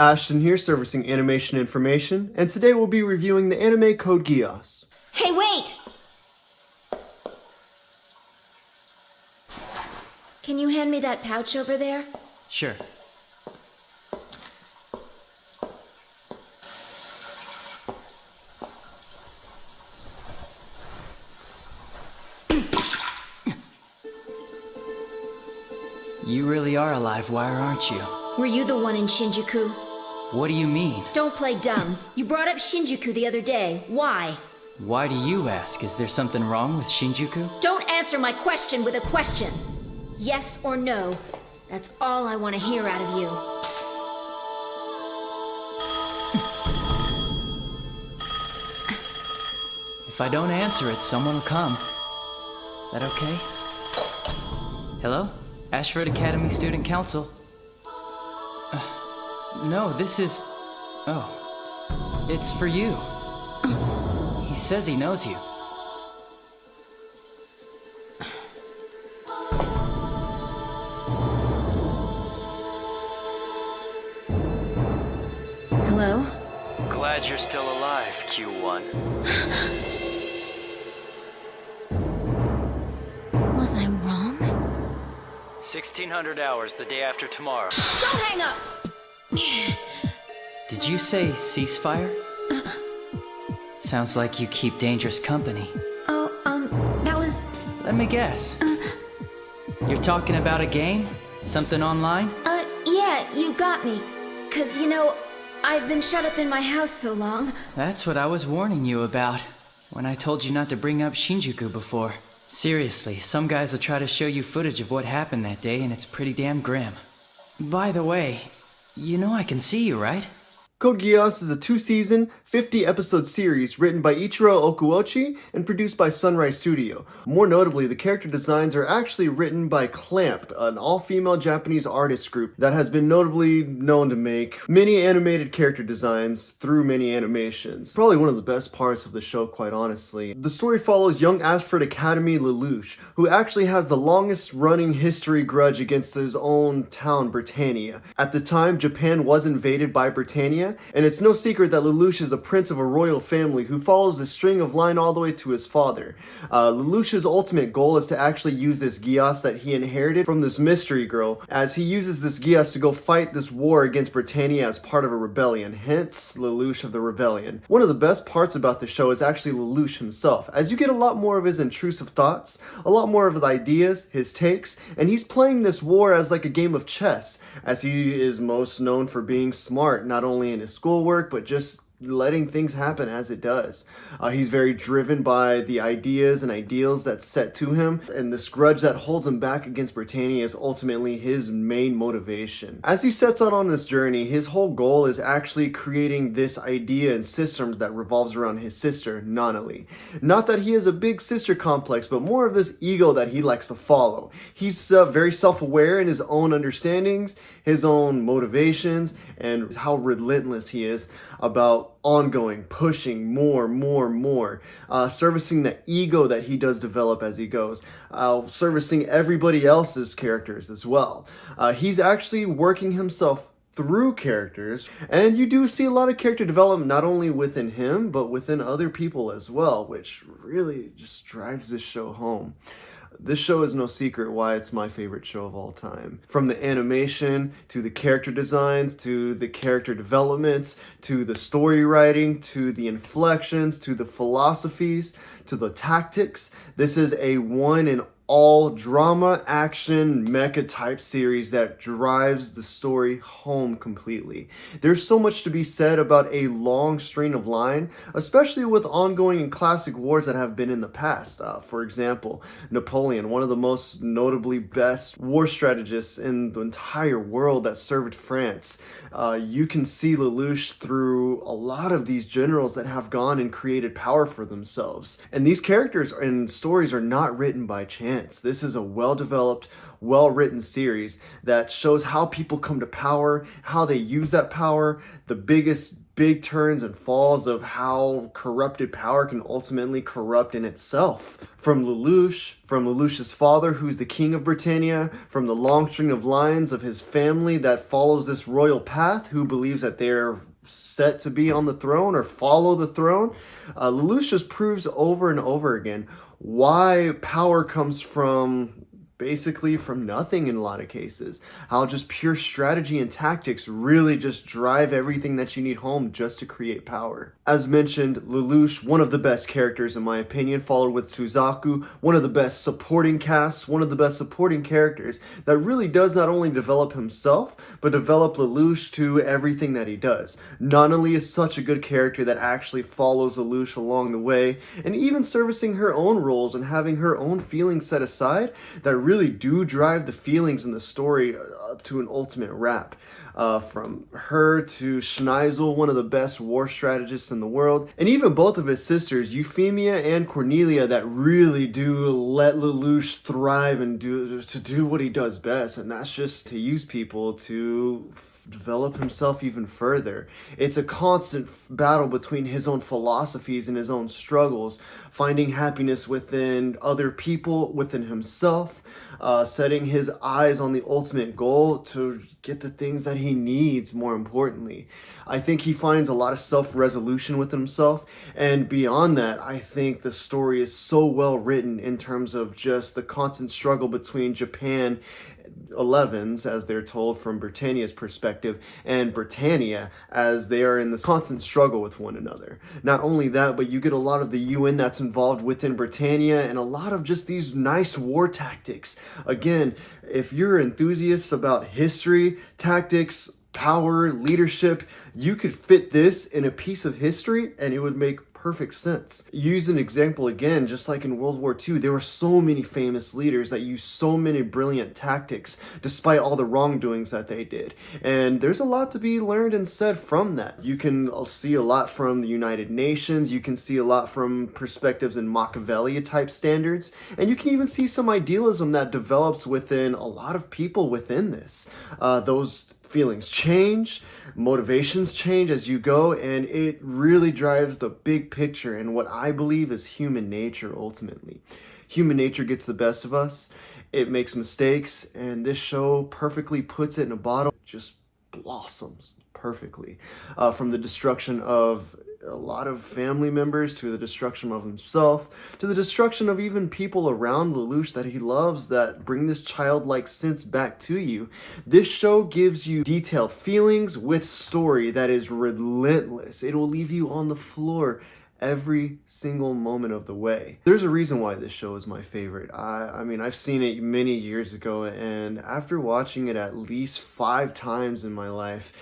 Ashton here, servicing animation information, and today we'll be reviewing the anime Code Geass. Hey, wait! Can you hand me that pouch over there? Sure. You really are a live wire, aren't you? Were you the one in Shinjuku? What do you mean? Don't play dumb. You brought up Shinjuku the other day. Why? Why do you ask? Is there something wrong with Shinjuku? Don't answer my question with a question. Yes or no. That's all I want to hear out of you. If I don't answer it, someone will come. That okay? Hello? Ashford Academy Student Council. No, this is... Oh. It's for you. He says he knows you. Hello? Glad you're still alive, Q1. Was I wrong? 1600 hours the day after tomorrow. Don't hang up! Did you say ceasefire? Sounds like you keep dangerous company. Oh, that was... Let me guess. You're talking about a game? Something online? Yeah, you got me. 'Cause, I've been shut up in my house so long. That's what I was warning you about when I told you not to bring up Shinjuku before. Seriously, some guys will try to show you footage of what happened that day, and it's pretty damn grim. By the way, you know I can see you, right? Code Geass is a 2-season, 50-episode series written by Ichiro Okuochi and produced by Sunrise Studio. More notably, the character designs are actually written by Clamp, an all-female Japanese artist group that has been notably known to make many animated character designs through many animations. Probably one of the best parts of the show, quite honestly. The story follows young Ashford Academy Lelouch, who actually has the longest running history grudge against his own town, Britannia. At the time, Japan was invaded by Britannia, and it's no secret that Lelouch is a prince of a royal family who follows the string of line all the way to his father. Lelouch's ultimate goal is to actually use this Geass that he inherited from this mystery girl, as he uses this Geass to go fight this war against Britannia as part of a rebellion, hence Lelouch of the Rebellion. One of the best parts about the show is actually Lelouch himself, as you get a lot more of his intrusive thoughts, a lot more of his ideas, his takes, and he's playing this war as like a game of chess, as he is most known for being smart, not only in his schoolwork, but just letting things happen as it does. He's very driven by the ideas and ideals that's set to him, and this grudge that holds him back against Britannia is ultimately his main motivation. As he sets out on this journey, his whole goal is actually creating this idea and system that revolves around his sister, Nanali. Not that he has a big sister complex, but more of this ego that he likes to follow. He's very self-aware in his own understandings, his own motivations, and how relentless he is about ongoing, pushing more, servicing the ego that he does develop as he goes, servicing everybody else's characters as well. He's actually working himself through characters, and you do see a lot of character development not only within him, but within other people as well, which really just drives this show home. This show is no secret why it's my favorite show of all time. From the animation, to the character designs, to the character developments, to the story writing, to the inflections, to the philosophies, to the tactics. This is a one and all drama, action, mecha type series that drives the story home completely. There's so much to be said about a long string of line, especially with ongoing and classic wars that have been in the past. For example, Napoleon, one of the most notably best war strategists in the entire world that served France. You can see Lelouch through a lot of these generals that have gone and created power for themselves. And these characters and stories are not written by chance. This is a well-developed, well-written series that shows how people come to power, how they use that power, the biggest big turns and falls of how corrupted power can ultimately corrupt in itself. From Lelouch's father, who's the king of Britannia, from the long string of lines of his family that follows this royal path, who believes that they're set to be on the throne or follow the throne. Lelouch just proves over and over again why power comes basically from nothing in a lot of cases. How just pure strategy and tactics really just drive everything that you need home just to create power. As mentioned, Lelouch, one of the best characters in my opinion, followed with Suzaku, one of the best supporting casts, one of the best supporting characters that really does not only develop himself, but develop Lelouch to everything that he does. Not only is such a good character that actually follows Lelouch along the way, and even servicing her own roles and having her own feelings set aside, that really do drive the feelings in the story up to an ultimate wrap. From her to Schneisel, one of the best war strategists in the world, and even both of his sisters, Euphemia and Cornelia, that really do let Lelouch thrive and do what he does best, and that's just to use people to develop himself even further. It's a constant battle between his own philosophies and his own struggles, finding happiness within other people, within himself, setting his eyes on the ultimate goal to get the things that he needs, more importantly. I think he finds a lot of self-resolution within himself, and beyond that, I think the story is so well written in terms of just the constant struggle between Japan 11s, as they're told from Britannia's perspective, and Britannia, as they are in this constant struggle with one another. Not only that, but you get a lot of the UN that's involved within Britannia, and a lot of just these nice war tactics. Again, if you're enthusiasts about history, tactics, power, leadership, you could fit this in a piece of history and it would make perfect sense. Use an example again, just like in World War II, there were so many famous leaders that used so many brilliant tactics despite all the wrongdoings that they did. And there's a lot to be learned and said from that. You can see a lot from the United Nations, you can see a lot from perspectives in Machiavelli type standards, and you can even see some idealism that develops within a lot of people within this. Those feelings change, motivations change as you go, and it really drives the big picture and what I believe is human nature ultimately. Human nature gets the best of us, it makes mistakes, and this show perfectly puts it in a bottle, just blossoms perfectly. From the destruction of a lot of family members, to the destruction of himself, to the destruction of even people around Lelouch that he loves that bring this childlike sense back to you. This show gives you detailed feelings with story that is relentless. It will leave you on the floor every single moment of the way. There's a reason why this show is my favorite. I mean, I've seen it many years ago, and after watching it at least 5 times in my life,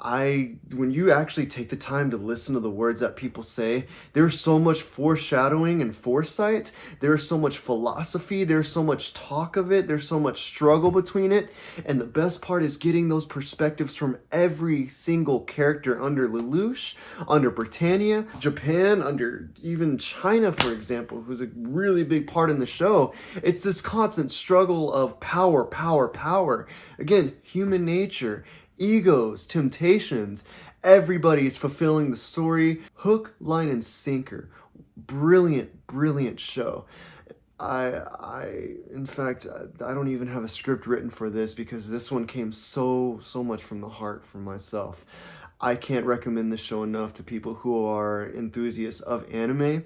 when you actually take the time to listen to the words that people say, there's so much foreshadowing and foresight, there's so much philosophy, there's so much talk of it, there's so much struggle between it, and the best part is getting those perspectives from every single character under Lelouch, under Britannia, Japan, under even China, for example, who's a really big part in the show. It's this constant struggle of power, power, power. Again, human nature, egos, temptations, everybody's fulfilling the story, hook, line, and sinker. Brilliant, brilliant show. In fact, I don't even have a script written for this because this one came so much from the heart for myself. I can't recommend this show enough to people who are enthusiasts of anime.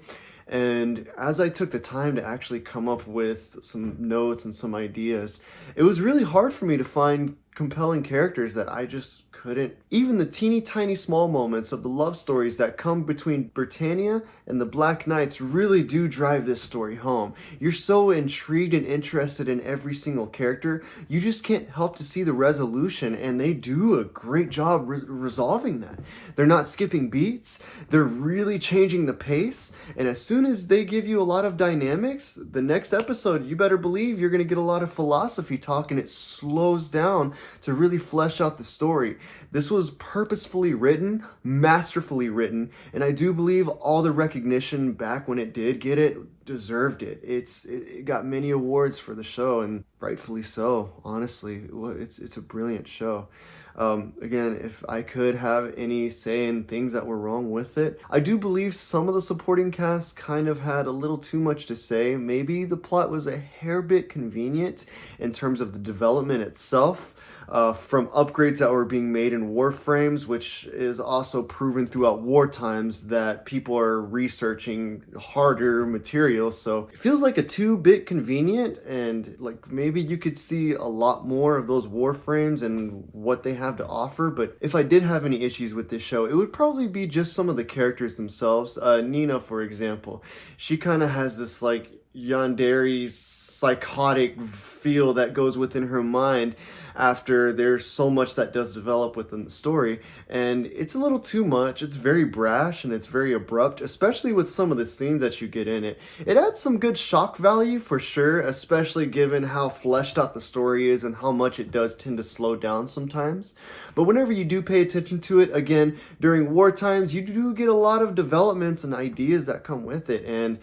And as I took the time to actually come up with some notes and some ideas, it was really hard for me to find compelling characters that I just couldn't. Even the teeny tiny small moments of the love stories that come between Britannia and the Black Knights really do drive this story home. You're so intrigued and interested in every single character, you just can't help to see the resolution, and they do a great job resolving that. They're not skipping beats, they're really changing the pace, and as soon as they give you a lot of dynamics, the next episode, you better believe you're going to get a lot of philosophy talk, and it slows down to really flesh out the story. This was purposefully written, masterfully written, and I do believe all the recognition back when it did get it deserved it. It got many awards for the show, and rightfully so. Honestly, it's a brilliant show. Again, if I could have any say in things that were wrong with it, I do believe some of the supporting cast kind of had a little too much to say. Maybe the plot was a hair bit convenient in terms of the development itself. From upgrades that were being made in Warframes, which is also proven throughout war times that people are researching harder materials. So it feels like a 2-bit convenient, and like maybe you could see a lot more of those Warframes and what they have to offer. But if I did have any issues with this show, it would probably be just some of the characters themselves. Nina, for example, she kind of has this like yandere psychotic feel that goes within her mind after there's so much that does develop within the story, and it's a little too much. It's very brash and it's very abrupt, especially with some of the scenes that you get in it. It adds some good shock value for sure, especially given how fleshed out the story is and how much it does tend to slow down sometimes. But whenever you do pay attention to it, again, during war times, you do get a lot of developments and ideas that come with it, and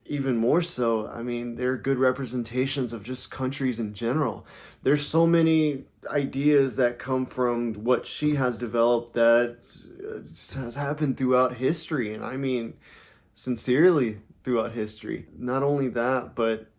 even more so, I mean, they're good representations of just countries in general. There's so many ideas that come from what she has developed that has happened throughout history. And I mean, sincerely throughout history. Not only that, but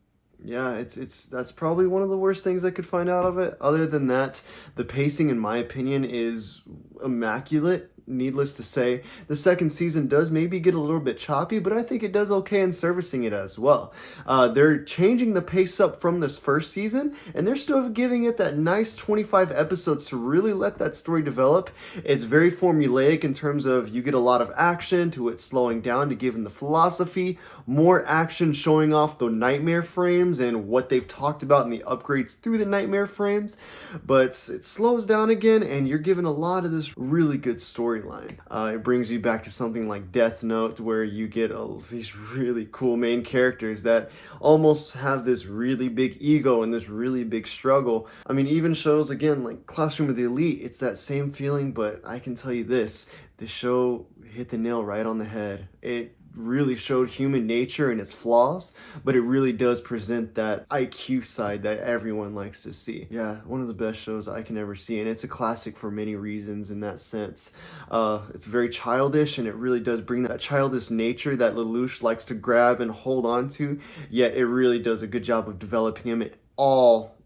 yeah, it's that's probably one of the worst things I could find out of it. Other than that, the pacing, in my opinion, is immaculate. Needless to say, the second season does maybe get a little bit choppy, but I think it does okay in servicing it as well. They're changing the pace up from this first season, and they're still giving it that nice 25 episodes to really let that story develop. It's very formulaic in terms of you get a lot of action to it slowing down to give them the philosophy, more action showing off the nightmare frames and what they've talked about in the upgrades through the nightmare frames, but it slows down again, and you're given a lot of this really good storyline. It brings you back to something like Death Note, where you get these really cool main characters that almost have this really big ego and this really big struggle. I mean, even shows, again, like Classroom of the Elite, it's that same feeling, but I can tell you this, the show hit the nail right on the head. It really showed human nature and its flaws, but it really does present that IQ side that everyone likes to see. Yeah, one of the best shows I can ever see, and it's a classic for many reasons in that sense. It's very childish, and it really does bring that childish nature that Lelouch likes to grab and hold on to, yet it really does a good job of developing him all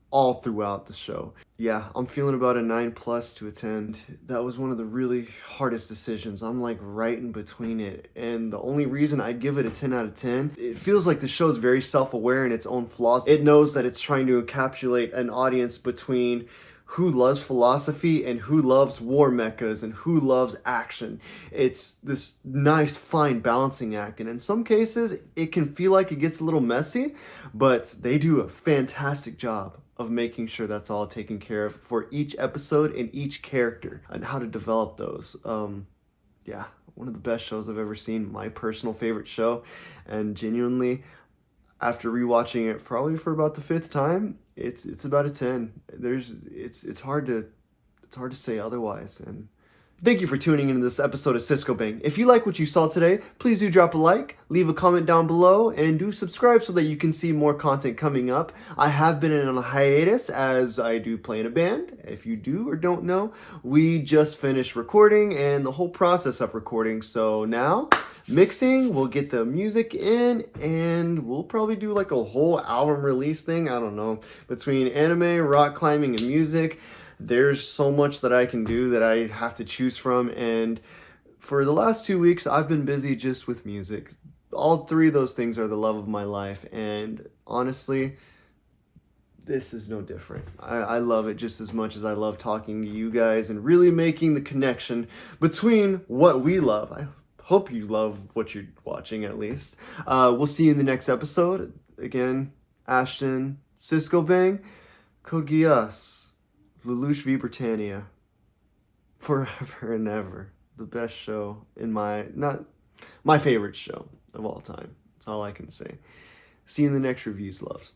throughout the show. Yeah, I'm feeling about a 9+ to a 10. That was one of the really hardest decisions. I'm like right in between it. And the only reason I'd give it a 10 out of 10, it feels like the show is very self-aware in its own flaws. It knows that it's trying to encapsulate an audience between who loves philosophy and who loves war mechas and who loves action. It's this nice fine balancing act, and in some cases it can feel like it gets a little messy, but they do a fantastic job of making sure that's all taken care of for each episode and each character and how to develop those. Yeah, one of the best shows I've ever seen, my personal favorite show, and genuinely, after rewatching it probably for about the 5th time, it's about a 10. It's hard to say otherwise. And thank you for tuning into this episode of Cisco Bang. If you like what you saw today, please do drop a like, leave a comment down below, and do subscribe so that you can see more content coming up. I have been in a hiatus as I do play in a band. If you do or don't know, we just finished recording and the whole process of recording. So now, mixing, we'll get the music in, and we'll probably do like a whole album release thing. I don't know. Between anime, rock climbing, and music, there's so much that I can do that I have to choose from, and for the last 2 weeks I've been busy just with music. All 3 of those things are the love of my life, and honestly, this is no different. I love it just as much as I love talking to you guys and really making the connection between what we love. I hope you love what you're watching, at least. We'll see you in the next episode. Again, Ashton, Cisco Bang, Code Geass, Lelouch v Britannia, forever and ever. The best show in not my favorite show of all time. That's all I can say. See you in the next reviews, loves.